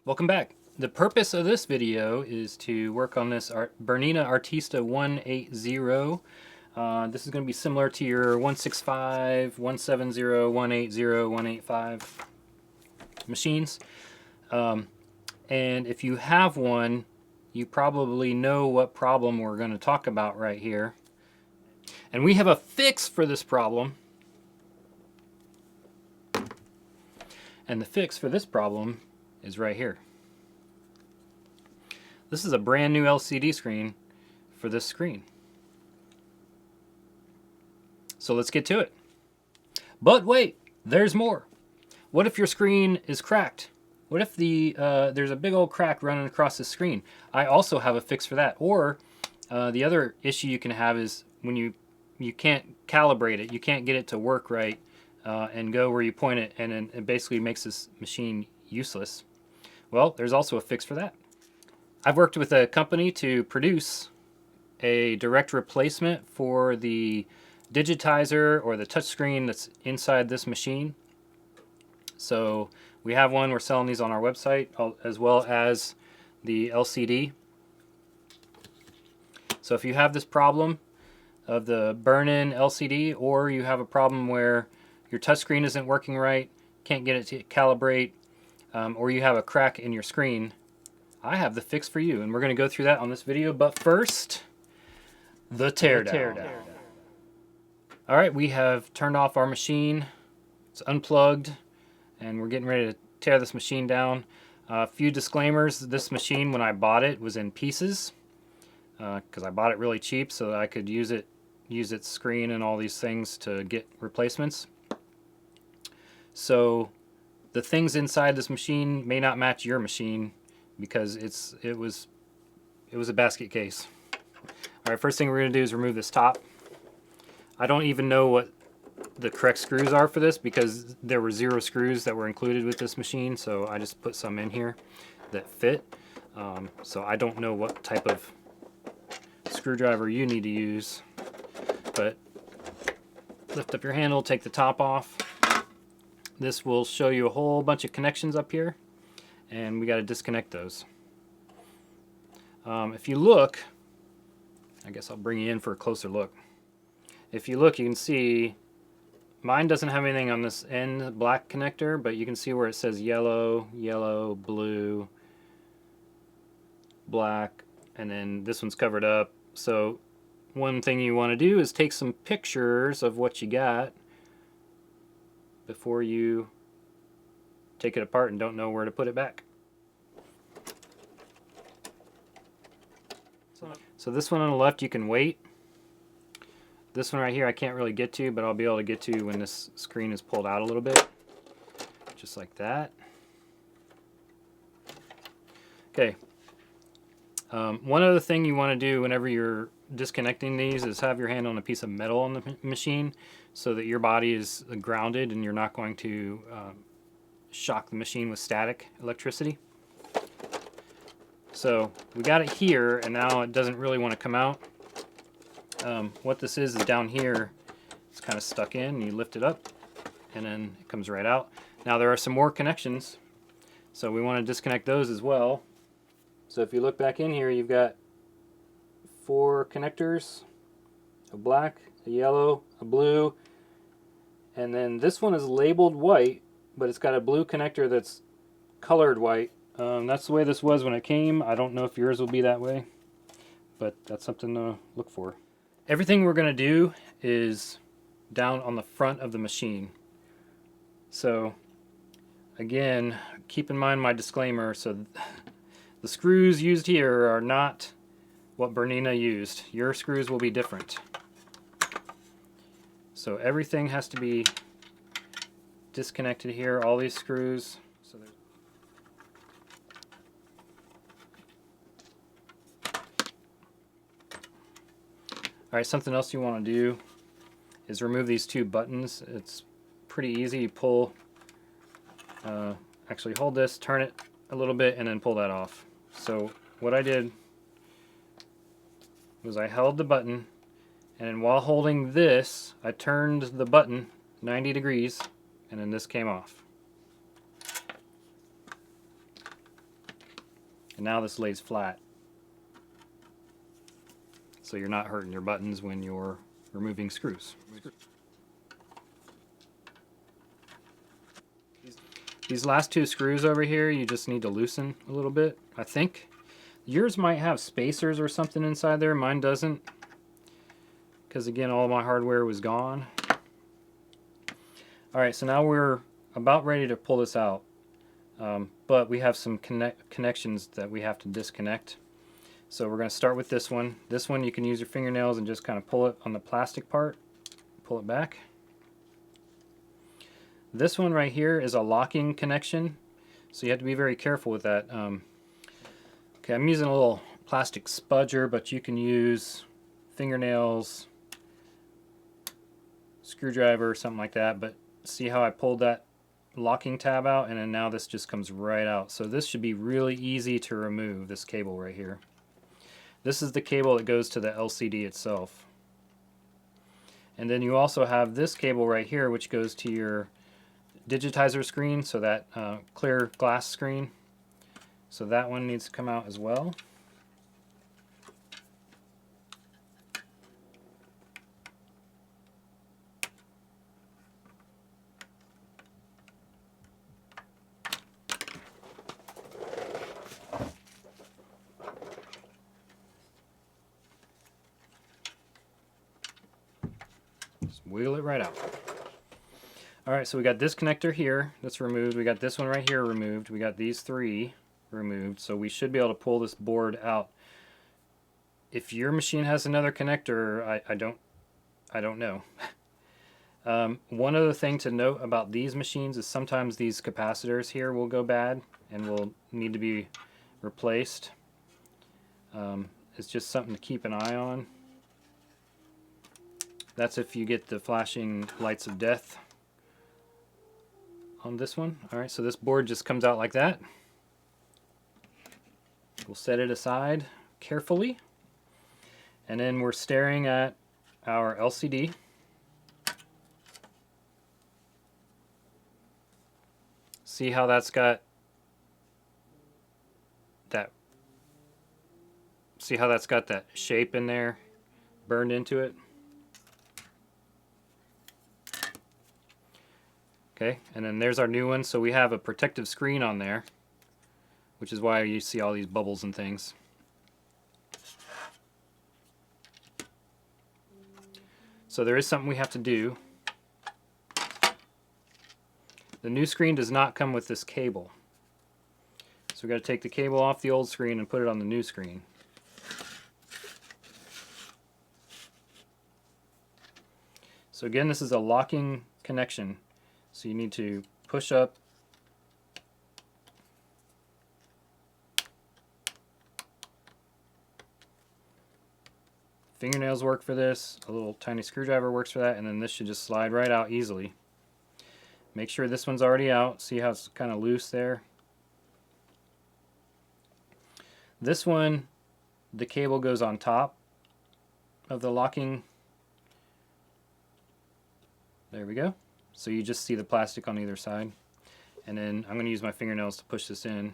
Welcome back. The purpose of this video is to work on this Bernina Artista 180. This is going to be similar to your 165, 170, 180, 185 machines. And if you have one, you probably know what problem we're going to talk about right here. And we have a fix for this problem. And the fix for this problem is right here. This is a brand new LCD screen for this screen. So let's get to it. But wait, there's more. What if your screen is cracked? What if there's a big old crack running across the screen? I also have a fix for that. Or the other issue you can have is when you can't calibrate it, you can't get it to work right and go where you point it, and it basically makes this machine useless. Well, there's also a fix for that. I've worked with a company to produce a direct replacement for the digitizer or the touchscreen that's inside this machine. So we have one, we're selling these on our website, as well as the LCD. So if you have this problem of the burn-in LCD, or you have a problem where your touchscreen isn't working right, can't get it to calibrate, or you have a crack in your screen, I have the fix for you, and we're going to go through that on this video. But first, the teardown. All right, we have turned off our machine. It's unplugged, and we're getting ready to tear this machine down. A few disclaimers: this machine, when I bought it, was in pieces because I bought it really cheap so that I could use its screen and all these things to get replacements. So the things inside this machine may not match your machine because it was a basket case. All right, first thing we're going to do is remove this top. I don't even know what the correct screws are for this because there were 0 screws that were included with this machine, so I just put some in here that fit. So I don't know what type of screwdriver you need to use, but lift up your handle, take the top off. This will show you a whole bunch of connections up here, and we got to disconnect those. If you look, I guess I'll bring you in for a closer look. If you look, you can see mine doesn't have anything on this end black connector, but you can see where it says yellow, yellow, blue, black, and then this one's covered up. So one thing you want to do is take some pictures of what you got before you take it apart and don't know where to put it back. So this one on the left you can wait. This one right here I can't really get to, but I'll be able to get to when this screen is pulled out a little bit. Just like that. Okay. One other thing you want to do whenever you're disconnecting these is have your hand on a piece of metal on the machine so that your body is grounded and you're not going to shock the machine with static electricity. So we got it here, and now it doesn't really want to come out. What this is down here, it's kind of stuck in. You lift it up and then it comes right out. Now there are some more connections, so we want to disconnect those as well. So if you look back in here, you've got 4 connectors, a black, a yellow, a blue, and then this one is labeled white, but it's got a blue connector that's colored white. That's the way this was when it came. I don't know if yours will be that way, but that's something to look for. Everything we're going to do is down on the front of the machine. So again, keep in mind my disclaimer. So the screws used here are not what Bernina used. Your screws will be different. So everything has to be disconnected here, all these screws. So alright, something else you want to do is remove these 2 buttons. It's pretty easy. You pull, actually hold this, turn it a little bit, and then pull that off. So what I did was I held the button, and then while holding this, I turned the button 90 degrees, and then this came off. And now this lays flat. So you're not hurting your buttons when you're removing screws. These last two screws over here, you just need to loosen a little bit, I think. Yours might have spacers or something inside there. Mine doesn't. Because again, all my hardware was gone. Alright, so now we're about ready to pull this out. But we have some connections that we have to disconnect. So we're going to start with this one. This one you can use your fingernails and just kind of pull it on the plastic part. Pull it back. This one right here is a locking connection, so you have to be very careful with that. Okay, I'm using a little plastic spudger, but you can use fingernails, screwdriver, something like that. But see how I pulled that locking tab out, and then now this just comes right out. So this should be really easy to remove, this cable right here. This is the cable that goes to the LCD itself. And then you also have this cable right here, which goes to your digitizer screen, so that clear glass screen. So that one needs to come out as well. Just wheel it right out. Alright, so we got this connector here that's removed. We got this one right here removed. We got these three removed. So we should be able to pull this board out. If your machine has another connector, I don't know. One other thing to note about these machines is sometimes these capacitors here will go bad and will need to be replaced. It's just something to keep an eye on. That's if you get the flashing lights of death on this one. Alright, so this board just comes out like that. We'll set it aside carefully. And then we're staring at our LCD. See how that's got that, see how that's got that shape in there burned into it? Okay, and then there's our new one. So we have a protective screen on there, which is why you see all these bubbles and things. So there is something we have to do. The new screen does not come with this cable. So we've got to take the cable off the old screen and put it on the new screen. So again, this is a locking connection. So you need to push up fingernails work for this, a little tiny screwdriver works for that, and then this should just slide right out easily. Make sure this one's already out. See how it's kind of loose there? This one, the cable goes on top of the locking. There we go. So you just see the plastic on either side. And then I'm going to use my fingernails to push this in.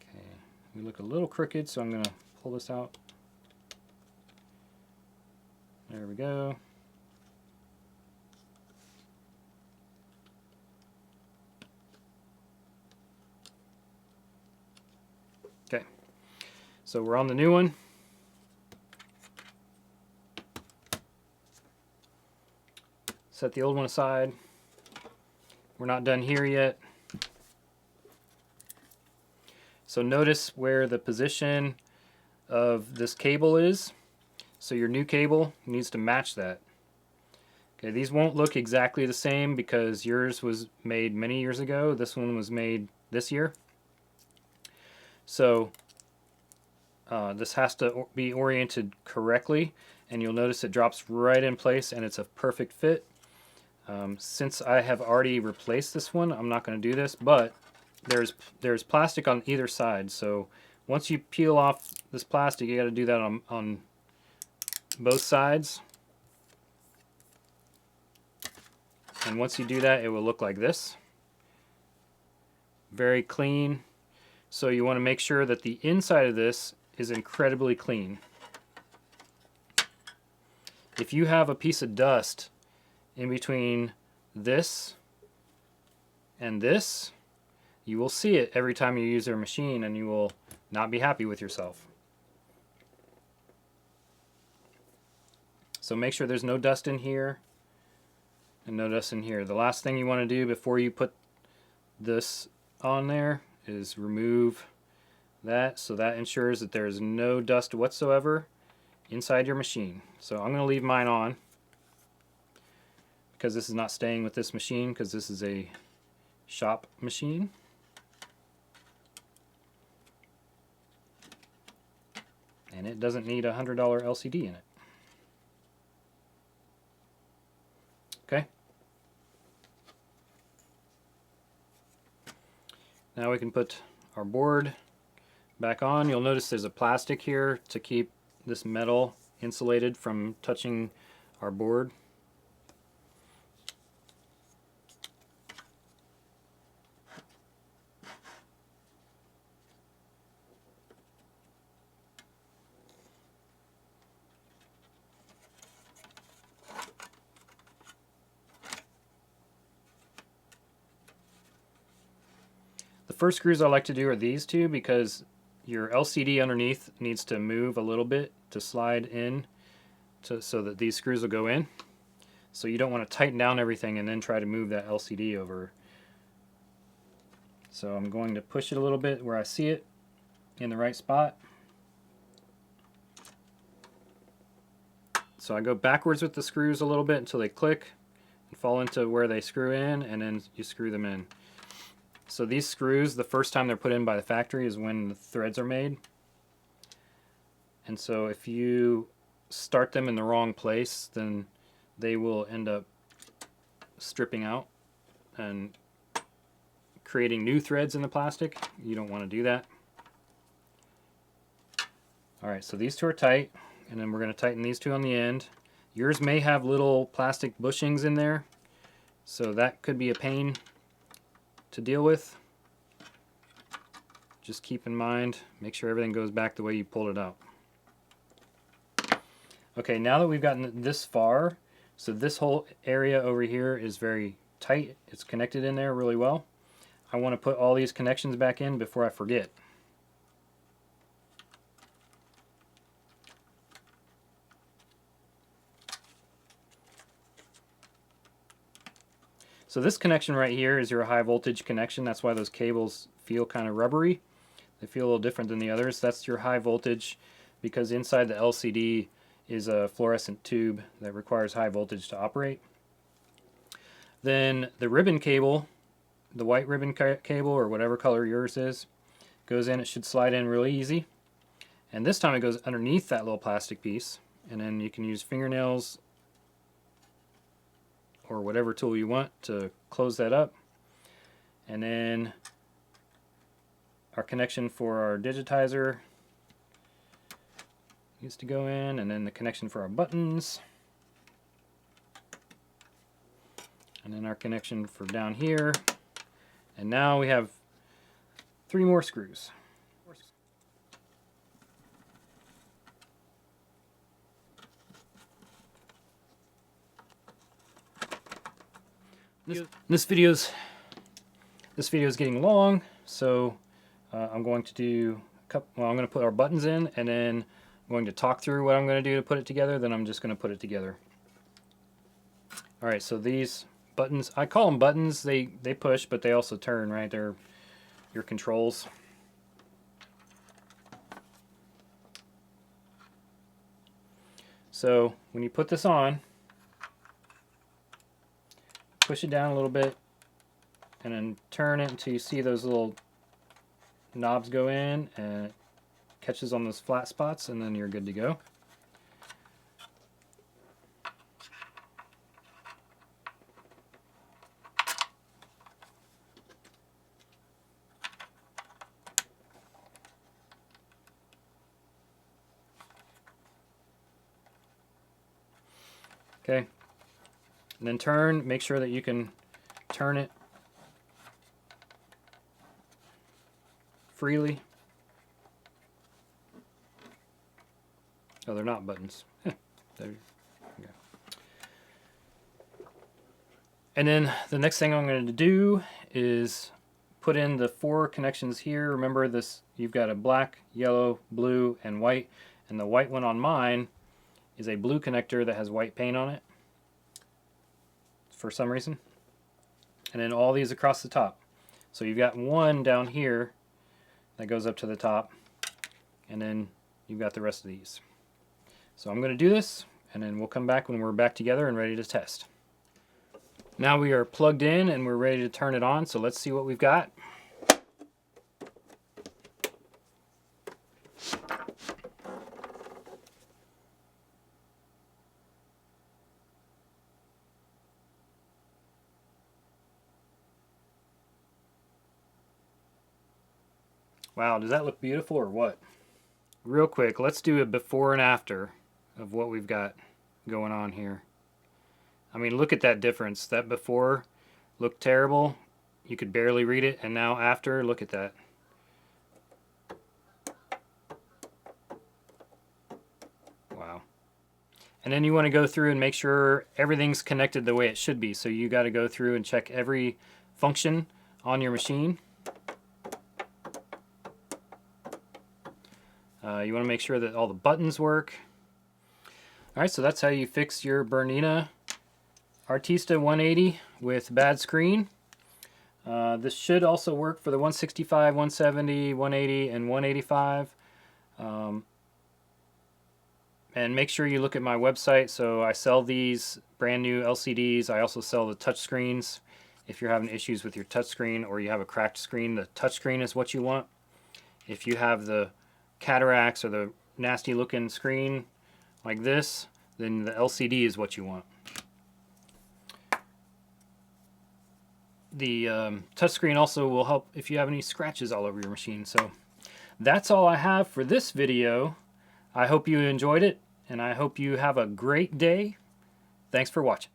Okay, we look a little crooked, so I'm going to pull this out. There we go. Okay, so we're on the new one. Set the old one aside. We're not done here yet. So notice where the position of this cable is. So your new cable needs to match that. Okay, these won't look exactly the same because yours was made many years ago. This one was made this year. So this has to be oriented correctly, and you'll notice it drops right in place and it's a perfect fit. Since I have already replaced this one, I'm not going to do this, but there's plastic on either side. So once you peel off this plastic, you got to do that on both sides. And once you do that, it will look like this. Very clean. So you want to make sure that the inside of this is incredibly clean. If you have a piece of dust in between this and this, you will see it every time you use their machine and you will not be happy with yourself. So make sure there's no dust in here and no dust in here. The last thing you want to do before you put this on there is remove that, so that ensures that there is no dust whatsoever inside your machine. So I'm going to leave mine on because this is not staying with this machine because this is a shop machine. And it doesn't need a $100 LCD in it. Okay. Now we can put our board back on. You'll notice there's a plastic here to keep this metal insulated from touching our board. The first screws I like to do are these two because your LCD underneath needs to move a little bit to slide in so that these screws will go in. So you don't want to tighten down everything and then try to move that LCD over. So I'm going to push it a little bit where I see it in the right spot. So I go backwards with the screws a little bit until they click and fall into where they screw in, and then you screw them in. So these screws, the first time they're put in by the factory is when the threads are made. And so if you start them in the wrong place, then they will end up stripping out and creating new threads in the plastic. You don't want to do that. Alright, so these two are tight, and then we're going to tighten these two on the end. Yours may have little plastic bushings in there, so that could be a pain to deal with. Just keep in mind, make sure everything goes back the way you pulled it out. Okay, now that we've gotten this far, so this whole area over here is very tight. It's connected in there really well. I want to put all these connections back in before I forget. So this connection right here is your high voltage connection. That's why those cables feel kind of rubbery. They feel a little different than the others. That's your high voltage because inside the LCD is a fluorescent tube that requires high voltage to operate. Then the ribbon cable, the white ribbon cable or whatever color yours is, goes in. It should slide in really easy. And this time it goes underneath that little plastic piece. And then you can use fingernails or whatever tool you want to close that up. And then our connection for our digitizer needs to go in, and then the connection for our buttons, and then our connection for down here. And now we have 3 more screws. This video's getting long, so I'm going to do I'm going to put our buttons in, and then I'm going to talk through what I'm going to do to put it together. Then I'm just going to put it together. All right, so these buttons, I call them buttons. They push, but they also turn, right? They're your controls. So when you put this on, push it down a little bit, and then turn it until you see those little knobs go in, and it catches on those flat spots, and then you're good to go. Okay, and then turn, make sure that you can turn it freely. Oh, they're not buttons. There you go. And then the next thing I'm going to do is put in the 4 connections here. Remember this, you've got a black, yellow, blue, and white. And the white one on mine is a blue connector that has white paint on it for some reason. And then all these across the top. So you've got one down here that goes up to the top, and then you've got the rest of these. So I'm going to do this, and then we'll come back when we're back together and ready to test. Now we are plugged in and we're ready to turn it on, so let's see what we've got. Wow, does that look beautiful or what? Real quick, let's do a before and after of what we've got going on here. I mean, look at that difference. That before looked terrible. You could barely read it, and now after, look at that. Wow. And then you want to go through and make sure everything's connected the way it should be. So you got to go through and check every function on your machine. You want to make sure that all the buttons work. Alright, so that's how you fix your Bernina Artista 180 with bad screen. This should also work for the 165, 170, 180, and 185. And make sure you look at my website. So I sell these brand new LCDs. I also sell the touch screens. If you're having issues with your touch screen or you have a cracked screen, the touch screen is what you want. If you have the cataracts or the nasty looking screen like this, then the LCD is what you want. The touchscreen also will help if you have any scratches all over your machine. So that's all I have for this video. I hope you enjoyed it, and I hope you have a great day. Thanks for watching.